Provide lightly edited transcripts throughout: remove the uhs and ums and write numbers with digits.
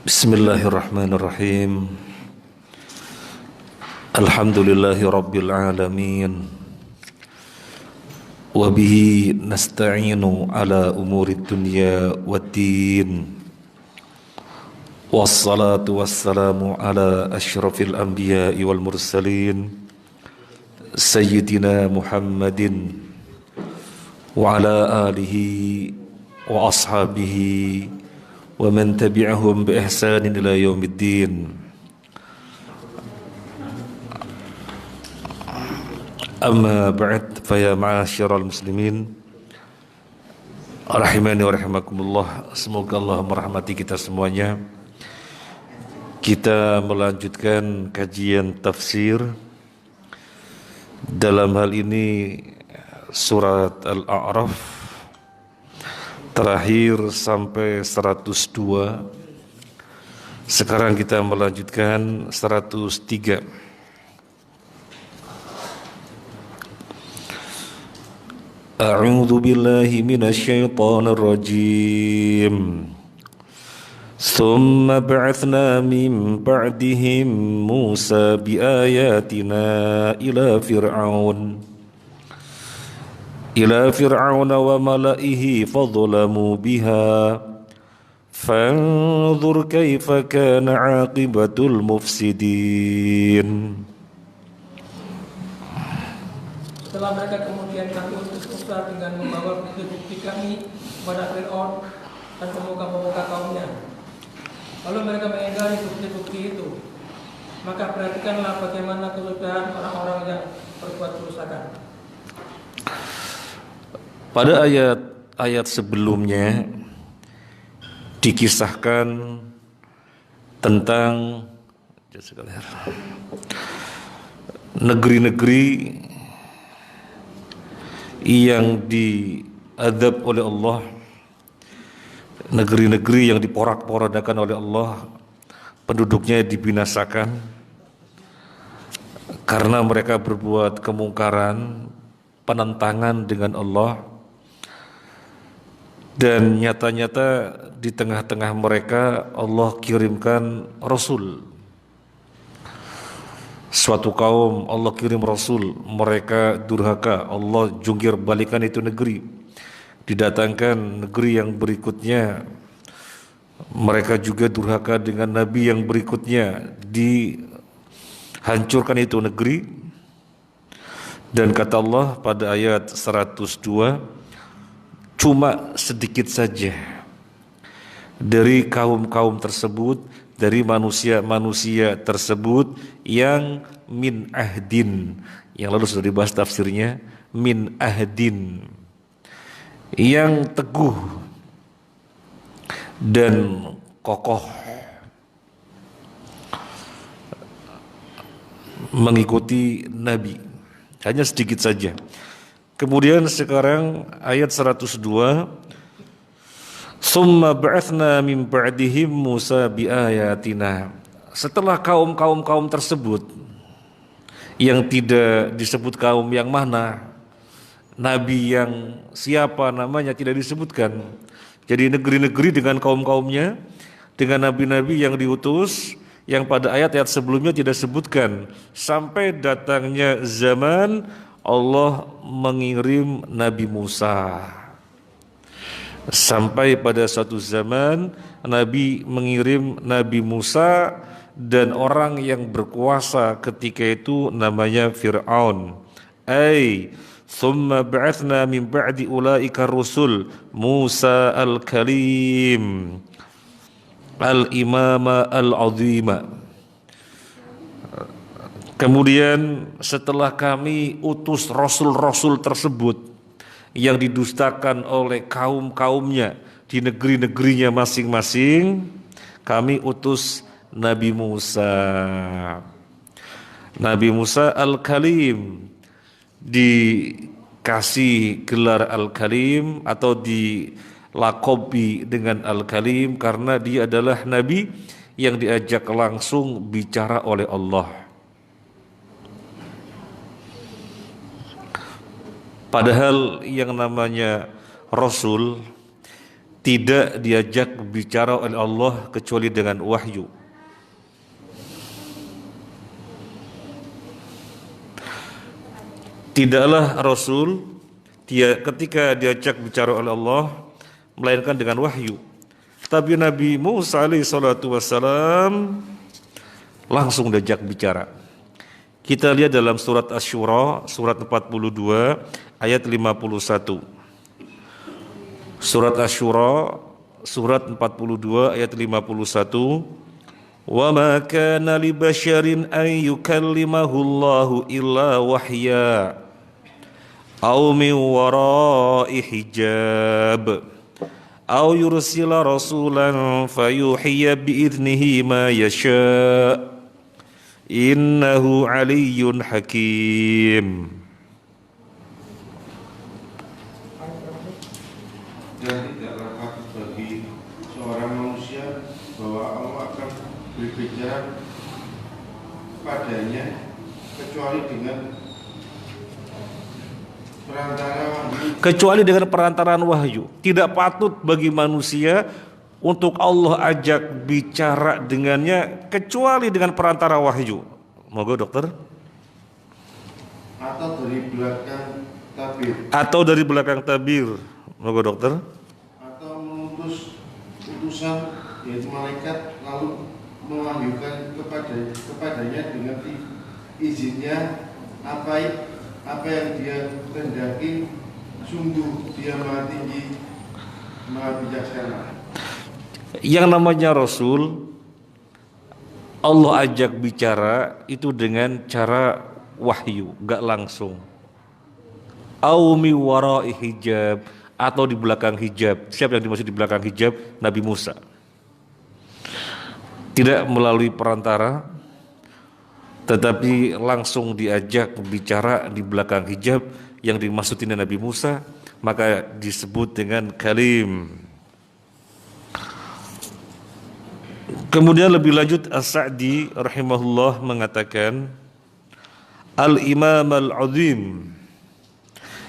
Bismillahirrahmanirrahim. Alhamdulillahi rabbil alamin. Wa bihi nasta'inu ala umuri dunya waddin. Wassalatu wassalamu ala asyrafil anbiya'i wal mursalin Sayyidina Muhammadin wa ala alihi wa ashabihi wa man tabi'ahum bi ihsanin ila yaumiddin. Amma ba'd, fa ya ma'asyiral muslimin rahimani wa rahimakumullah. Semoga Allah merahmati kita semuanya. Kita melanjutkan kajian tafsir, dalam hal ini surat Al-A'raf terakhir sampai 102. Sekarang kita melanjutkan 103. A'udzu billahi minasyaitonir rajim. Tsumma ba'atsna min ba'dihim Musa biayatina ila Fir'aun wa mala'ihi fadhalamu biha fanzur kaifa kana 'aqibatul mufsidin. Setelah mereka kemudian kami utus Musa dengan membawa bukti-bukti kami kepada Fir'aun dan pemuka-pemuka kaumnya. Lalu mereka mengingkari bukti-bukti itu. Maka perhatikanlah bagaimana kesudahan orang-orang yang berbuat kerusakan. Pada ayat-ayat sebelumnya dikisahkan tentang negeri-negeri yang diadab oleh Allah, negeri-negeri yang diporak-porandakan oleh Allah, penduduknya dibinasakan karena mereka berbuat kemungkaran, penentangan dengan Allah. Dan nyata-nyata di tengah-tengah mereka Allah kirimkan Rasul. Suatu kaum Allah kirim Rasul, mereka durhaka, Allah jungkir balikan itu negeri. Didatangkan negeri yang berikutnya, mereka juga durhaka dengan Nabi yang berikutnya, dihancurkan itu negeri. Dan kata Allah pada ayat 102, cuma sedikit saja dari kaum-kaum tersebut, dari manusia-manusia tersebut yang min ahdin, yang lalu sudah dibahas tafsirnya, min ahdin, yang teguh dan kokoh mengikuti Nabi. Hanya sedikit saja. Kemudian sekarang ayat 102, summa ba'atsna min ba'dihim Musa biayatina. Setelah kaum-kaum tersebut, yang tidak disebut kaum yang mana, Nabi yang siapa namanya tidak disebutkan. Jadi negeri-negeri dengan kaum-kaumnya, dengan nabi-nabi yang diutus, yang pada ayat-ayat sebelumnya tidak disebutkan. Sampai datangnya zaman Allah mengirim Nabi Musa. Sampai pada suatu zaman Nabi mengirim Nabi Musa, dan orang yang berkuasa ketika itu namanya Fir'aun. Thumma ba'athna min ba'di ulaika rusul Musa al-Kalim al-imama al-azima. Kemudian setelah kami utus rasul-rasul tersebut yang didustakan oleh kaum-kaumnya di negeri-negerinya masing-masing, kami utus Nabi Musa. Nabi Musa Al-Kalim, dikasih gelar Al-Kalim atau dilakobi dengan Al-Kalim karena dia adalah Nabi yang diajak langsung bicara oleh Allah. Padahal yang namanya Rasul tidak diajak bicara oleh Allah kecuali dengan wahyu. Tidaklah Rasul ketika diajak bicara oleh Allah melainkan dengan wahyu. Tapi Nabi Musa alaihi salatu wassalam langsung diajak bicara. Kita lihat dalam surat Asy-Syura, surat 42 ayat 51. Surat Asy-Syura, surat 42 ayat 51. Wa ma kana li basyarin an yukallimahu Allahu illa wahya aw min wara'i hijab aw yursila rasulan fayuhiya bi idnihi ma yasha' innahu aliyyun hakim. Dan tidaklah patut bagi seorang manusia bahwa Allah akan berbicara padanya kecuali dengan perantaraan wahyu. Tidak patut bagi manusia untuk Allah ajak bicara dengannya kecuali dengan perantara wahyu. Moga dokter. Atau dari belakang tabir. Moga dokter. Atau mengutus utusan yaitu malaikat lalu mewahyukan kepadanya dengan izinnya apa yang dia kehendaki, sungguh dia maha tinggi, maha bijaksana. Yang namanya Rasul Allah ajak bicara itu dengan cara wahyu, gak langsung. Au mi wara'i hijab, atau di belakang hijab. Siapa yang dimaksud di belakang hijab? Nabi Musa. Tidak melalui perantara, tetapi langsung diajak bicara di belakang hijab. Yang dimaksud ini Nabi Musa, maka disebut dengan kalim. Kemudian lebih lanjut As-Sa'di rahimahullah mengatakan Al-Imam Al-Azim,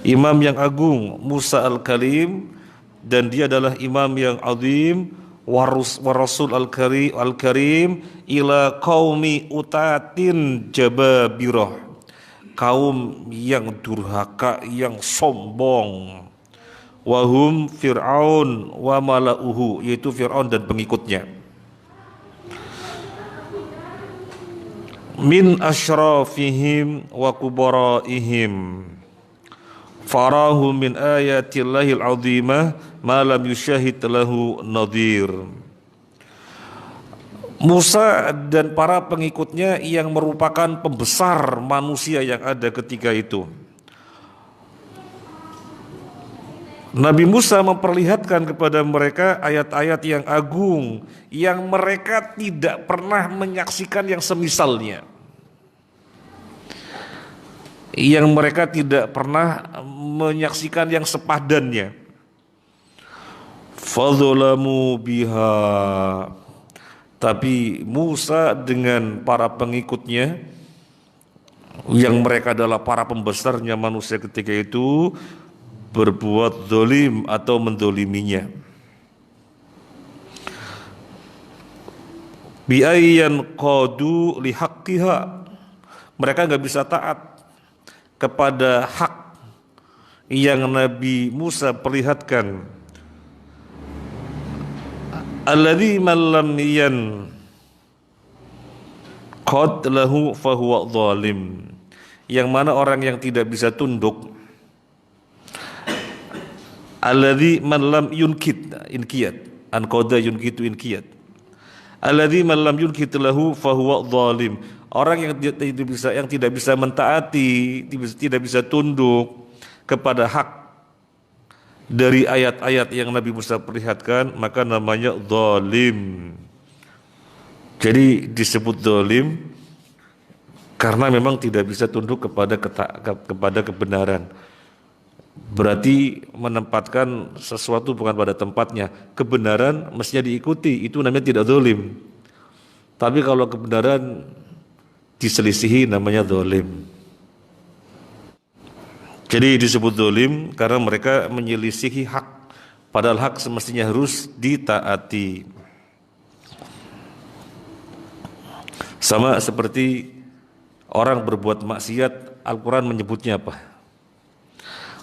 imam yang agung Musa Al-Kalim, dan dia adalah imam yang azim, wa Rasul Al-Karim ila qaumi utatin jababirah, kaum yang durhaka, yang sombong, wahum Fir'aun wa mala'uhu, yaitu Fir'aun dan pengikutnya. Min asyrafihim wa kubaraihim farahu min ayatillahil azimah ma lam yusyahid lahu nadhir. Musa dan para pengikutnya yang merupakan pembesar manusia yang ada ketika itu. Nabi Musa memperlihatkan kepada mereka ayat-ayat yang agung yang mereka tidak pernah menyaksikan yang semisalnya, yang mereka tidak pernah menyaksikan yang sepadannya. Fadzalamu biha, tapi Musa dengan para pengikutnya yang mereka adalah para pembesarnya manusia ketika itu berbuat zalim atau mendoliminya. Bi'ayyan qadu lihaqqiha, mereka nggak bisa taat kepada hak yang Nabi Musa perlihatkan. Alladzi man lam qad lahu fahuwa zalim, yang mana orang yang tidak bisa tunduk. Alladzi man lam inkiyat an qada yunkitu inkiyat. Alladzi man lam yunkit lahu fahuwa zalim, orang yang tidak bisa mentaati, tidak bisa tunduk kepada hak dari ayat-ayat yang Nabi Musa perlihatkan, maka namanya zalim. Jadi disebut zalim karena memang tidak bisa tunduk kepada kebenaran. Berarti menempatkan sesuatu bukan pada tempatnya. Kebenaran mestinya diikuti, itu namanya tidak zalim. Tapi kalau kebenaran diselisihi namanya zalim. Jadi disebut zalim karena mereka menyelisihi hak Padahal hak semestinya harus ditaati. Sama seperti orang berbuat maksiat, Al-Quran menyebutnya apa?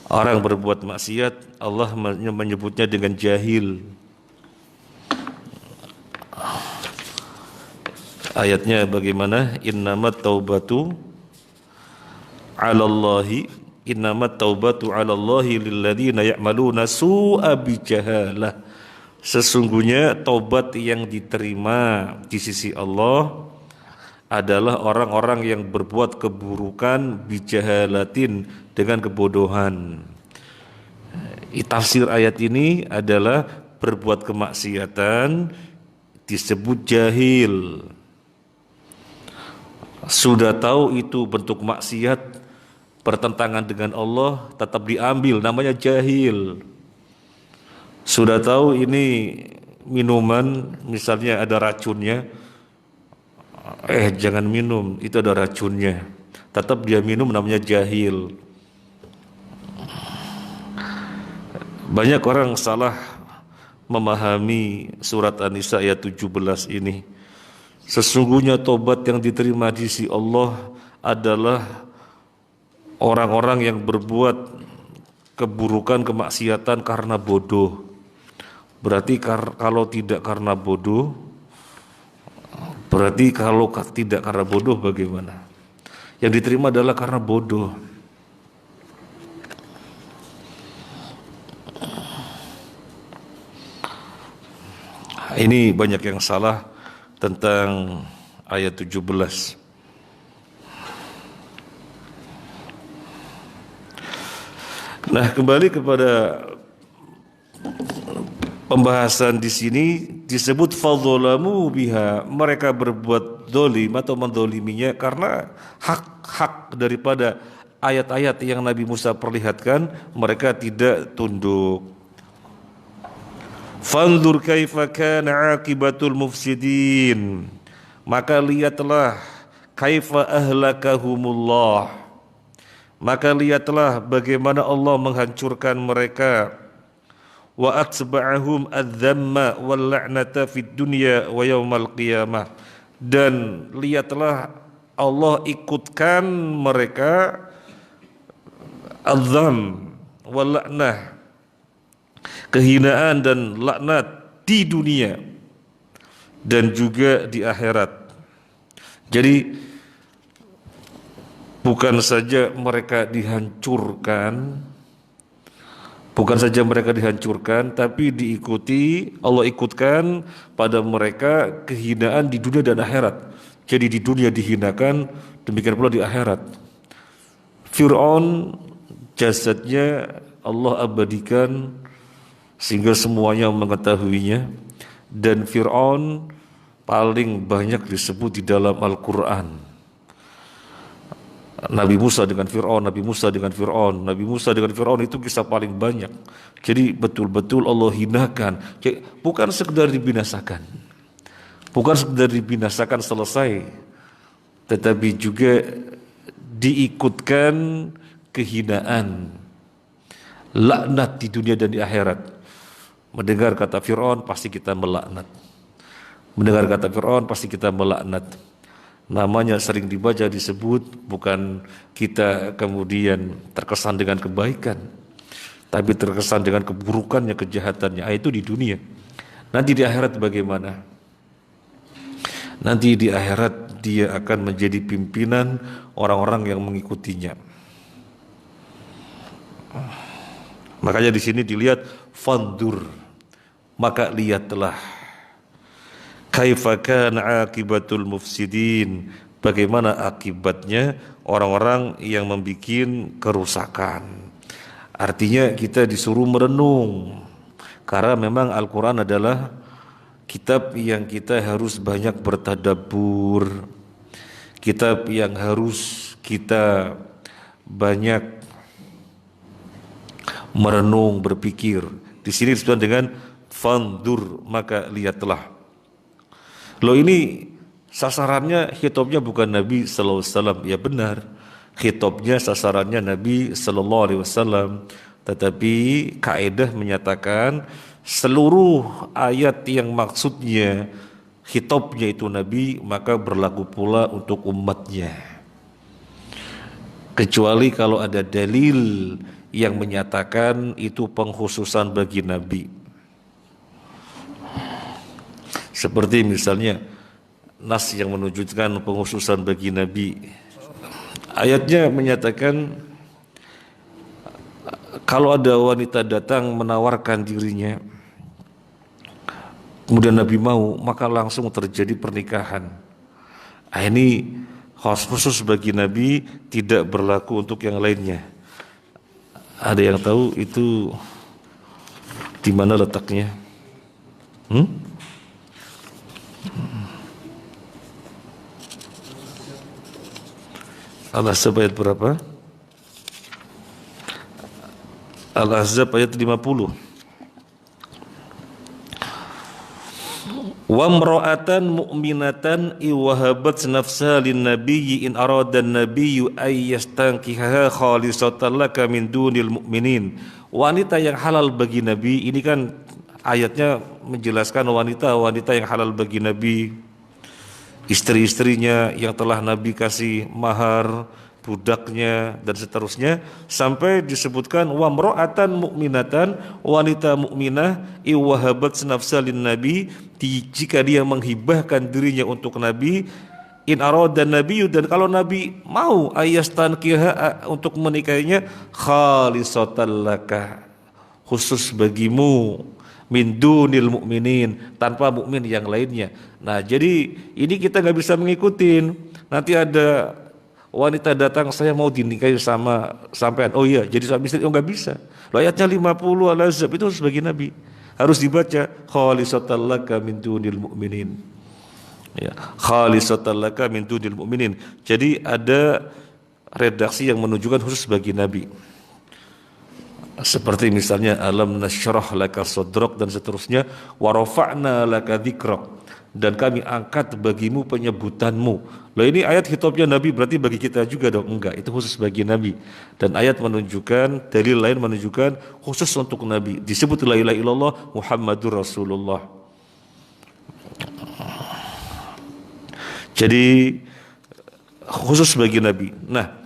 Orang berbuat maksiat, Allah menyebutnya dengan jahil. Ayatnya bagaimana? Innamat taubatu 'alallahi lilladzina ya'maluna su'a bijahalah. Sesungguhnya taubat yang diterima di sisi Allah adalah orang-orang yang berbuat keburukan bijahalatin, dengan kebodohan. Tafsir ayat ini adalah berbuat kemaksiatan disebut jahil. Sudah tahu itu bentuk maksiat bertentangan dengan Allah, tetap diambil, namanya jahil. Sudah tahu ini minuman misalnya ada racunnya, jangan minum, itu ada racunnya, tetap dia minum, namanya jahil. Banyak orang salah memahami surat An-Nisa ayat 17 ini. Sesungguhnya tobat yang diterima di sisi Allah adalah orang-orang yang berbuat keburukan, kemaksiatan karena bodoh. Berarti kalau tidak karena bodoh, berarti kalau tidak karena bodoh bagaimana? Yang diterima adalah karena bodoh. Ini banyak yang salah tentang ayat 17. Nah, kembali kepada pembahasan di sini, disebut fadzalamu biha, mereka berbuat dolim atau mendoliminya karena hak-hak daripada ayat-ayat yang Nabi Musa perlihatkan, mereka tidak tunduk. Fanzur kaifa kana aqibatul mufsidin, maka lihatlah kaifa ahlakahumullah, maka lihatlah bagaimana Allah menghancurkan mereka. Wa atba'ahum adz-dzamma wal la'nata fid dunya wa yaumal qiyamah, dan lihatlah Allah ikutkan mereka adz-dzam wal la'nah, kehinaan dan laknat di dunia dan juga di akhirat. Jadi bukan saja mereka dihancurkan, tapi diikuti, Allah ikutkan pada mereka kehinaan di dunia dan akhirat. Jadi di dunia dihinakan, demikian pula di akhirat. Fir'aun jasadnya Allah abadikan sehingga semuanya mengetahuinya, dan Fir'aun paling banyak disebut di dalam Al-Quran. Nabi Musa dengan Fir'aun, Nabi Musa dengan Fir'aun, Nabi Musa dengan Fir'aun, itu kisah paling banyak. Jadi betul-betul Allah hinakan, bukan sekedar dibinasakan, selesai, tetapi juga diikutkan kehinaan, laknat di dunia dan di akhirat. Mendengar kata Fir'aun pasti kita melaknat. Namanya sering dibaca, disebut, bukan kita kemudian terkesan dengan kebaikan, tapi terkesan dengan keburukannya, kejahatannya. Itu di dunia. Nanti di akhirat bagaimana? Nanti di akhirat dia akan menjadi pimpinan orang-orang yang mengikutinya. Makanya di sini dilihat fandur, maka lihatlah kaifa kana aqibatul mufsidin, bagaimana akibatnya orang-orang yang membuat kerusakan. Artinya kita disuruh merenung, karena memang Al-Quran adalah kitab yang kita harus banyak bertadabbur, kitab yang harus kita banyak merenung, berpikir. Di sini disebut dengan fandur, maka lihatlah. Loh, ini sasarannya, khitabnya bukan Nabi sallallahu alaihi wasallam. Ya benar, khitabnya, sasarannya Nabi sallallahu alaihi wasallam. Tetapi kaidah menyatakan seluruh ayat yang maksudnya khitabnya itu Nabi, maka berlaku pula untuk umatnya. Kecuali kalau ada dalil yang menyatakan itu pengkhususan bagi Nabi. Seperti misalnya nas yang menunjukkan pengkhususan bagi Nabi. Ayatnya menyatakan kalau ada wanita datang menawarkan dirinya, kemudian Nabi mau, maka langsung terjadi pernikahan. Ini khusus bagi Nabi, tidak berlaku untuk yang lainnya. Ada yang tahu itu di mana letaknya? Al-Ahzab ayat berapa? Al-Ahzab ayat 50. Wa mra'atan mu'minatan iwahabat nafsaha lin nabiyyi in arada an-nabiyyu ay yastankihaha khalisatan laka min dunil mu'minin. Wanita yang halal bagi Nabi, ini kan ayatnya menjelaskan wanita-wanita yang halal bagi Nabi, istri-istrinya yang telah Nabi kasih mahar, budaknya dan seterusnya, sampai disebutkan wa mra'atan mu'minatan, wanita mukminah iwahabat nafsa lin nabi, jika dia menghibahkan dirinya untuk Nabi, in arada nabiyyu, dan kalau Nabi mau ayastankiha untuk menikahinya, khalisatan laka, khusus bagimu, min dunil mu'minin, tanpa mukmin yang lainnya. Nah, jadi ini kita nggak bisa mengikutin. Nanti ada wanita datang, saya mau dinikahi sama sampean. Oh iya, jadi suami istri. Oh, nggak bisa. Loh, ayatnya 50 Al-Ahzab itu sebagai Nabi. Harus dibaca khalisatan laka min dunil mu'minin. Ya, khalisatan laka min dunil mu'minin. Jadi ada redaksi yang menunjukkan khusus bagi Nabi. Seperti misalnya alam nasyrah laka sadrak dan seterusnya, wa rafa'na laka dzikrak, dan kami angkat bagimu penyebutanmu. Loh, ini ayat khitabnya Nabi, berarti bagi kita juga dong? Enggak, itu khusus bagi Nabi. Dan ayat menunjukkan, dalil lain menunjukkan khusus untuk Nabi. Disebut la ilaha illallah Muhammadur Rasulullah. Jadi khusus bagi Nabi. Nah,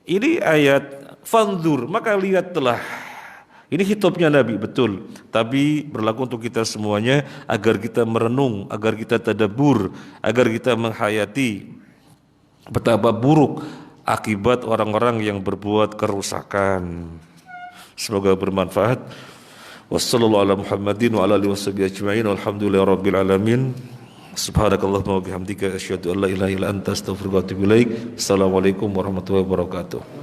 ini ayat fanzur, maka lihatlah. Ini khitabnya Nabi, betul, tapi berlaku untuk kita semuanya, agar kita merenung, agar kita tadabbur, agar kita menghayati betapa buruk akibat orang-orang yang berbuat kerusakan. Semoga bermanfaat. Wassallallahu ala Muhammadin wa ala alihi washabihi ajma'in. Walhamdulillahirabbil alamin. Subhanakallahumma wa bihamdika asyhadu an la ilaha illa anta astaghfiruka wa atubu ilaik. Assalamualaikum warahmatullahi wabarakatuh.